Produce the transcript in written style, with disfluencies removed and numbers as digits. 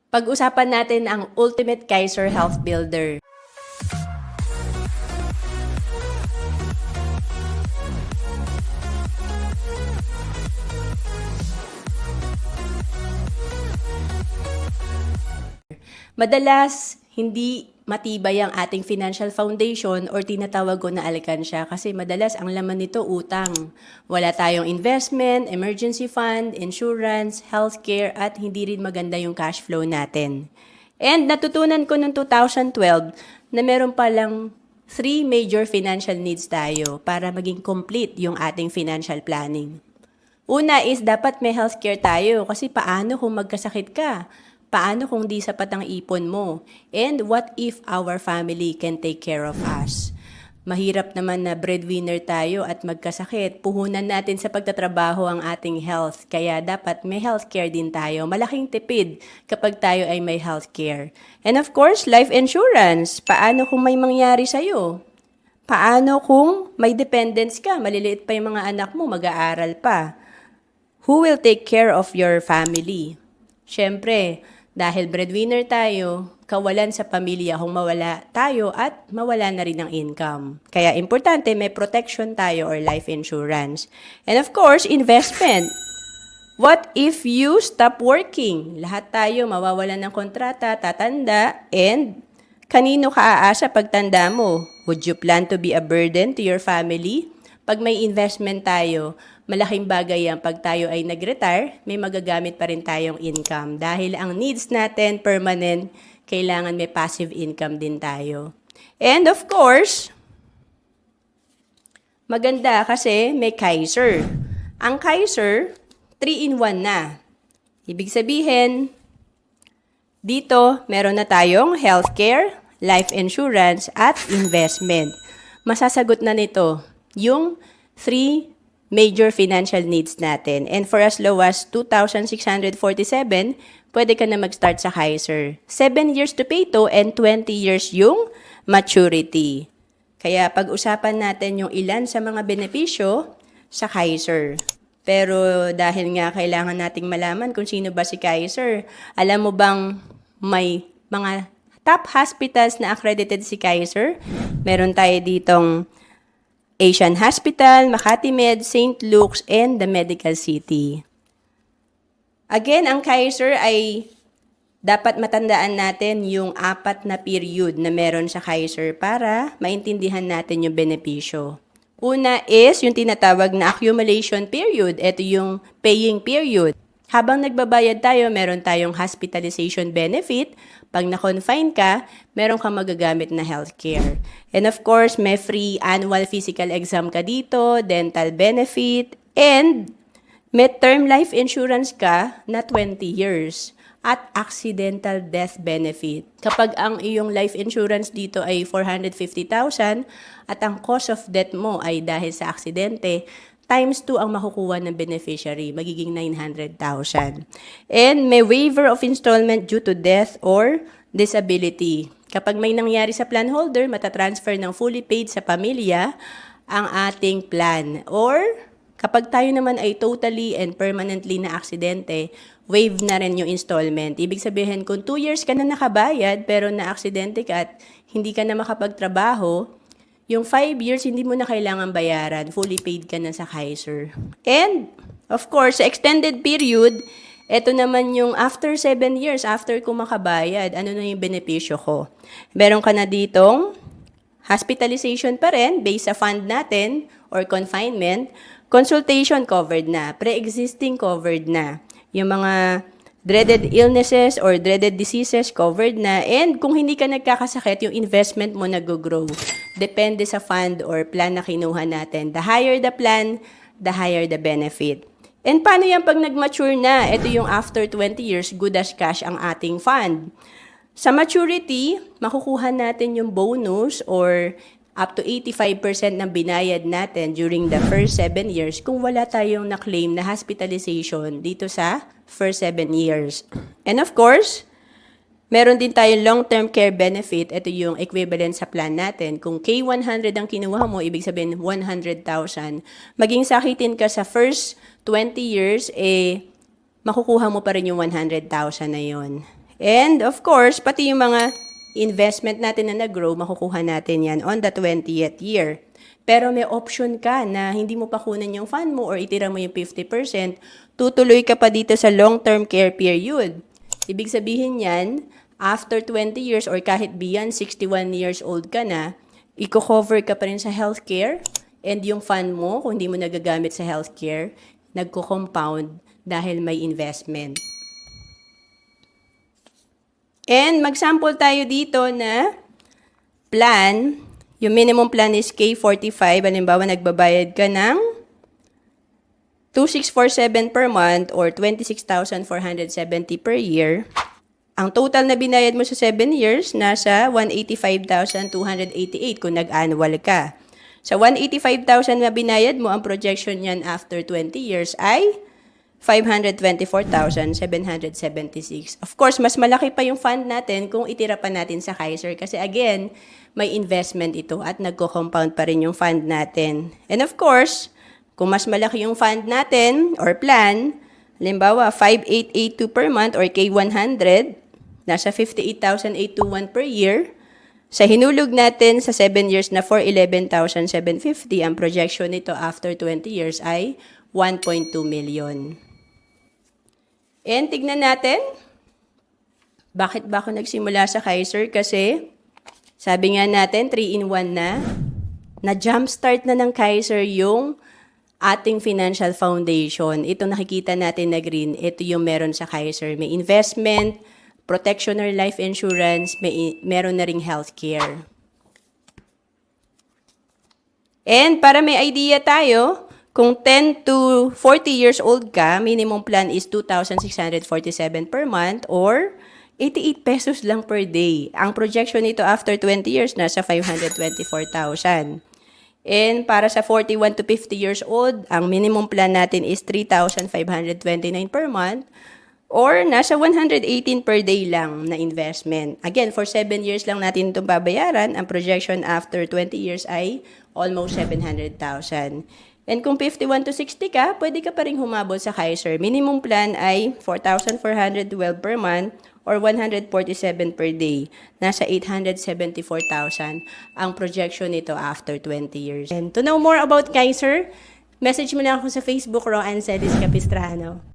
Pag-usapan natin ang Ultimate Kaiser Health Builder. Madalas, hindi matibay ang ating financial foundation or tinatawag ko na alkansya kasi madalas ang laman nito utang. Wala tayong investment, emergency fund, insurance, healthcare at hindi rin maganda yung cash flow natin. And natutunan ko noong 2012 na meron palang 3 major financial needs tayo para maging complete yung ating financial planning. Una is dapat may healthcare tayo kasi paano kung magkasakit ka? Paano kung di sapat ang ipon mo? And what if our family can take care of us? Mahirap naman na breadwinner tayo at magkasakit. Puhunan natin sa pagtatrabaho ang ating health. Kaya dapat may healthcare din tayo. Malaking tipid kapag tayo ay may healthcare. And of course, life insurance. Paano kung may mangyari sa'yo? Paano kung may dependents ka? Maliliit pa yung mga anak mo, mag-aaral pa. Who will take care of your family? Siyempre, dahil breadwinner tayo, kawalan sa pamilya kung mawala tayo at mawala na rin ang income. Kaya importante may protection tayo or life insurance. And of course, investment. What if you stop working? Lahat tayo mawawalan ng kontrata, tatanda, and kanino ka aasa pagtanda mo? Would you plan to be a burden to your family? Pag may investment tayo, malaking bagay yan. Pag tayo ay nag-retire, may magagamit pa rin tayong income. Dahil ang needs natin, permanent, kailangan may passive income din tayo. And of course, maganda kasi may Kaiser. Ang Kaiser, 3-in-1 na. Ibig sabihin, dito meron na tayong healthcare, life insurance, at investment. Masasagot na nito yung 3 major financial needs natin. And for as low as 2,647, pwede ka na mag-start sa Kaiser. 7 years to pay to and 20 years yung maturity. Kaya pag-usapan natin yung ilan sa mga benepisyo sa Kaiser. Pero dahil nga kailangan nating malaman kung sino ba si Kaiser, alam mo bang may mga top hospitals na accredited si Kaiser? Meron tayo ditong Asian Hospital, Makati Med, St. Luke's, and the Medical City. Again, ang Kaiser ay dapat matandaan natin yung 4 na period na meron sa Kaiser para maintindihan natin yung benepisyo. Una is yung tinatawag na accumulation period. Ito yung paying period. Habang nagbabayad tayo, meron tayong hospitalization benefit. Pag na-confine ka, meron kang magagamit na healthcare. And of course, may free annual physical exam ka dito, dental benefit, and may term life insurance ka na 20 years at accidental death benefit. Kapag ang iyong life insurance dito ay 450,000 at ang cause of death mo ay dahil sa aksidente, times 2 ang makukuha ng beneficiary, magiging 900,000. And may waiver of installment due to death or disability. Kapag may nangyari sa plan holder, matatransfer ng fully paid sa pamilya ang ating plan. Or kapag tayo naman ay totally and permanently na aksidente, waive na rin yung installment. Ibig sabihin, kung 2 years ka na nakabayad pero na aksidente ka at hindi ka na makapagtrabaho, yung 5 years, hindi mo na kailangan bayaran. Fully paid ka na sa Kaiser. And, of course, sa extended period, ito naman yung after 7 years, after ko makabayad, ano na yung benepisyo ko. Meron ka na ditong hospitalization pa rin, based sa fund natin, or confinement. Consultation covered na. Pre-existing covered na. Yung mga dreaded illnesses or dreaded diseases covered na. And kung hindi ka nagkakasakit, yung investment mo nag-grow. Depende sa fund or plan na kinuha natin. The higher the plan, the higher the benefit. And paano yan pag nag-mature na? Ito yung after 20 years, good as cash ang ating fund. Sa maturity, makukuha natin yung bonus or up to 85% ng binayad natin during the first 7 years kung wala tayong na-claim na hospitalization dito sa first 7 years. And of course, meron din tayong long-term care benefit. Ito yung equivalent sa plan natin. Kung K100 ang kinuha mo, ibig sabihin 100,000. Maging sakitin ka sa first 20 years, makukuha mo pa rin yung 100,000 na yon. And of course, pati yung mga investment natin na nag-grow, makukuha natin yan on the 20th year. Pero may option ka na hindi mo pa kunan yung fund mo or itira mo yung 50%, tutuloy ka pa dito sa long-term care period. Ibig sabihin yan, after 20 years or kahit beyond 61 years old ka na, i-cover ka pa rin sa healthcare and yung fund mo, kung hindi mo nagagamit sa healthcare, nagko-compound dahil may investment. And mag-sample tayo dito na plan. Yung minimum plan is K45. Halimbawa, nagbabayad ka ng 2,647 per month or 26,470 per year. Ang total na binayad mo sa 7 years, nasa 185,288 kung nag-annual ka. Sa 185,000 na binayad mo, ang projection niyan after 20 years ay 524,776. Of course, mas malaki pa yung fund natin kung itira pa natin sa Kaiser. Kasi again, may investment ito at nagko-compound pa rin yung fund natin. And of course, kung mas malaki yung fund natin or plan, halimbawa 5,882 per month or K100, nasa 58,821 per year. Sa hinulog natin sa 7 years na 411,750, ang projection nito after 20 years ay 1.2 million. And tignan natin, bakit ba ako nagsimula sa Kaiser? Kasi, sabi nga natin, 3-in-1 na jumpstart na ng Kaiser yung ating financial foundation. Ito nakikita natin na green, ito yung meron sa Kaiser. May investment, protection or life insurance, meron na ring healthcare. And para may idea tayo, kung 10 to 40 years old ka, minimum plan is 2,647 per month or 88 pesos lang per day. Ang projection nito after 20 years, nasa 524,000. And para sa 41 to 50 years old, ang minimum plan natin is 3,529 per month or nasa 118 per day lang na investment. Again, for 7 years lang natin itong babayaran. Ang projection after 20 years ay almost 700,000. And kung 51 to 60 ka, pwede ka pa rin humabol sa Kaiser. Minimum plan ay 4,412 per month or 147 per day. Nasa 874,000 ang projection nito after 20 years. And to know more about Kaiser, message mo na ako sa Facebook, Roanne Celis Capistrano.